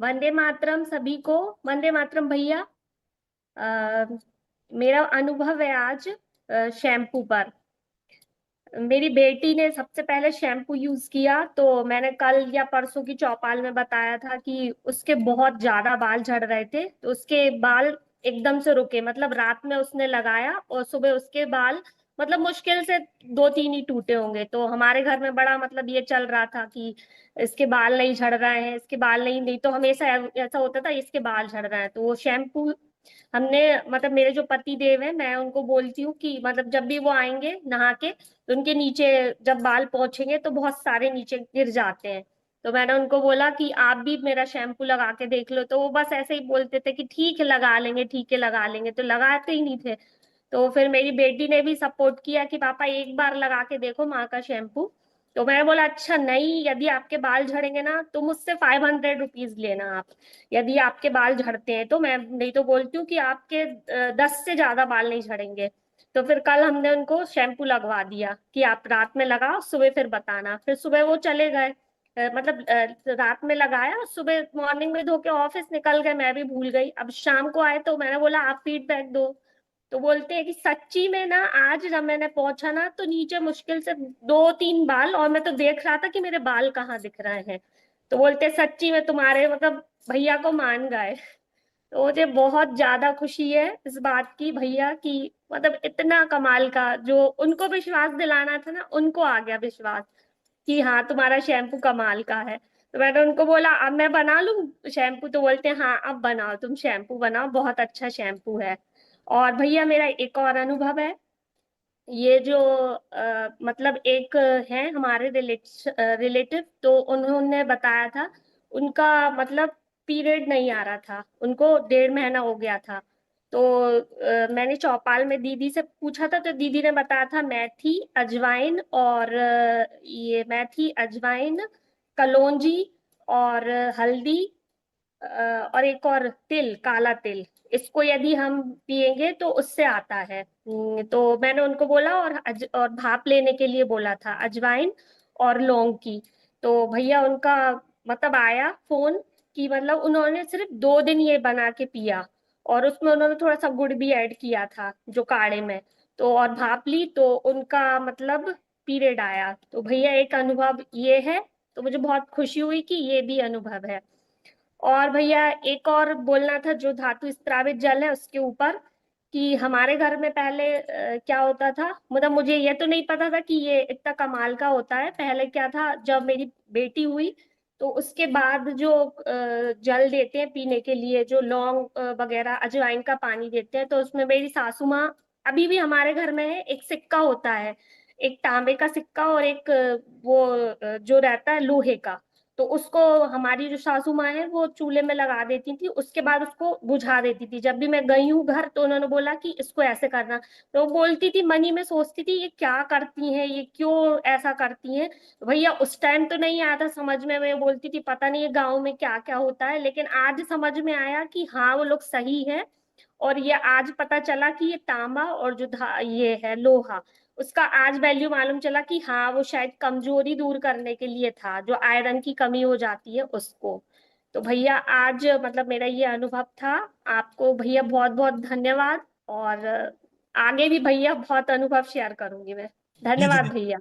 वंदे मातरम सभी को। वंदे मातरम भैया। मेरा अनुभव है आज शैम्पू पर। मेरी बेटी ने सबसे पहले शैम्पू यूज किया, तो मैंने कल या परसों की चौपाल में बताया था कि उसके बहुत ज्यादा बाल झड़ रहे थे, तो उसके बाल एकदम से रुके। मतलब रात में उसने लगाया और सुबह उसके बाल मतलब मुश्किल से दो तीन ही टूटे होंगे। तो हमारे घर में बड़ा मतलब ये चल रहा था कि इसके बाल नहीं झड़ रहे हैं, इसके बाल नहीं तो हमेशा ऐसा होता था इसके बाल झड़ रहे हैं। तो वो शैम्पू हमने मतलब मेरे जो पति देव है, मैं उनको बोलती हूँ कि मतलब जब भी वो आएंगे नहा के, तो उनके नीचे जब बाल पहुंचेंगे तो बहुत सारे नीचे गिर जाते हैं। तो मैंने उनको बोला कि आप भी मेरा शैम्पू लगा के देख लो। तो वो बस ऐसे ही बोलते थे कि ठीक है लगा लेंगे, ठीक है लगा लेंगे, तो लगाते ही नहीं थे। तो फिर मेरी बेटी ने भी सपोर्ट किया कि पापा एक बार लगा के देखो माँ का शैम्पू। तो मैंने बोला अच्छा नहीं, यदि आपके बाल झड़ेंगे ना तो मुझसे 500 रुपीज लेना आप। यदि आपके बाल झड़ते हैं तो मैं नहीं तो बोलती हूँ कि आपके 10 से ज्यादा बाल नहीं झड़ेंगे। तो फिर कल हमने उनको शैम्पू लगवा दिया कि आप रात में लगाओ, सुबह फिर बताना। फिर सुबह वो चले गए। रात में लगाया, सुबह मॉर्निंग में धो के ऑफिस निकल गए, मैं भी भूल गई। अब शाम को आए तो मैंने बोला आप फीडबैक दो। तो बोलते हैं कि सच्ची में ना आज जब मैंने पहुंचा ना तो नीचे मुश्किल से दो तीन बाल, और मैं तो देख रहा था कि मेरे बाल कहाँ दिख रहे हैं। तो बोलते हैं, सच्ची में तुम्हारे मतलब भैया को मान गए। तो मुझे बहुत ज्यादा खुशी है इस बात की भैया की, मतलब इतना कमाल का जो उनको विश्वास दिलाना था ना, उनको आ गया विश्वास कि हाँ तुम्हारा शैम्पू कमाल का है। तो मैंने उनको बोला अब मैं बना लूं शैम्पू, तो बोलते हैं हाँ अब बनाओ, तुम शैम्पू बनाओ, बहुत अच्छा शैम्पू है। और भैया मेरा एक और अनुभव है। ये जो मतलब एक है हमारे रिलेटिव, तो उन्होंने बताया था उनका मतलब पीरियड नहीं आ रहा था, उनको 1.5 महीना हो गया था। तो मैंने चौपाल में दीदी से पूछा था, तो दीदी ने बताया था मेथी अजवाइन और ये मेथी अजवाइन कलौंजी और हल्दी और एक और तिल, काला तिल, इसको यदि हम पिएंगे तो उससे आता है। तो मैंने उनको बोला और भाप लेने के लिए बोला था अजवाइन और लौंग की। तो भैया उनका मतलब आया फोन कि मतलब उन्होंने सिर्फ 2 दिन ये बना के पिया, और उसमें उन्होंने थोड़ा सा गुड़ भी ऐड किया था जो काढ़े में। तो और भाप ली तो उनका मतलब पीरियड आया। तो भैया एक अनुभव ये है। तो मुझे बहुत खुशी हुई कि ये भी अनुभव है। और भैया एक और बोलना था, जो धातु स्त्रावित जल है उसके ऊपर, कि हमारे घर में पहले क्या होता था, मतलब मुझे ये तो नहीं पता था कि ये इतना कमाल का होता है। पहले क्या था, जब मेरी बेटी हुई तो उसके बाद जो जल देते हैं पीने के लिए, जो लौंग वगैरह अजवाइन का पानी देते हैं, तो उसमें मेरी सासू माँ, अभी भी हमारे घर में है, एक सिक्का होता है, एक तांबे का सिक्का और एक वो जो रहता है लोहे का। तो उसको हमारी जो सासू माँ है वो चूल्हे में लगा देती थी, उसके बाद उसको बुझा देती थी। जब भी मैं गई हूँ घर तो उन्होंने बोला कि इसको ऐसे करना। तो वो बोलती थी, मनी में सोचती थी ये क्या करती हैं, ये क्यों ऐसा करती हैं। तो भैया उस टाइम तो नहीं आया था समझ में, मैं बोलती थी पता नहीं ये गाँव में क्या क्या होता है, लेकिन आज समझ में आया कि हाँ वो लोग सही है। और ये आज पता चला कि ये तांबा और जो ये है लोहा, उसका आज वैल्यू मालूम चला कि हाँ वो शायद कमजोरी दूर करने के लिए था, जो आयरन की कमी हो जाती है उसको। तो भैया आज मतलब मेरा ये अनुभव था। आपको भैया बहुत बहुत धन्यवाद। और आगे भी भैया बहुत अनुभव शेयर करूंगी मैं। जी जी धन्यवाद जी। भैया।